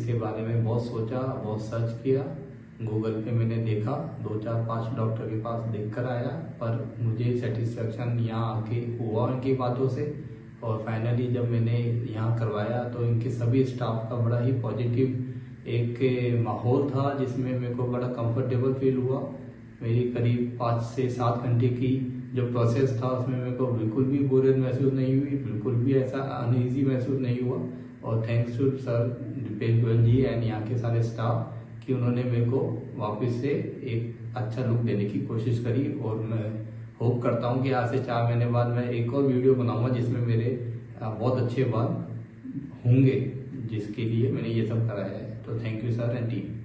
इसके बारे में बहुत सोचा, बहुत सर्च किया, गूगल पे मैंने देखा, 2-4-5 डॉक्टर के पास देख कर आया, पर मुझे सेटिस्फेक्शन यहाँ आके हुआ इनकी बातों से। और फाइनली जब मैंने यहाँ करवाया तो इनके सभी स्टाफ का बड़ा ही पॉजिटिव एक माहौल था, जिसमें मेरे को बड़ा कंफर्टेबल फील हुआ। मेरी करीब 5 से 7 घंटे की जो प्रोसेस था उसमें मेरे को बिल्कुल भी बोरियत महसूस नहीं हुई, बिल्कुल भी ऐसा अनईजी महसूस नहीं हुआ। और thanks to sir Dipesh Goyal ji and यहाँ के सारे स्टाफ कि उन्होंने मेरे को वापस से एक अच्छा लुक देने की कोशिश करी। और मैं होप करता हूँ कि आज से 4 महीने बाद मैं एक और वीडियो बनाऊंगा जिसमें मेरे बहुत अच्छे बाल होंगे, जिसके लिए मैंने ये सब कराया है। तो thank you sir and team.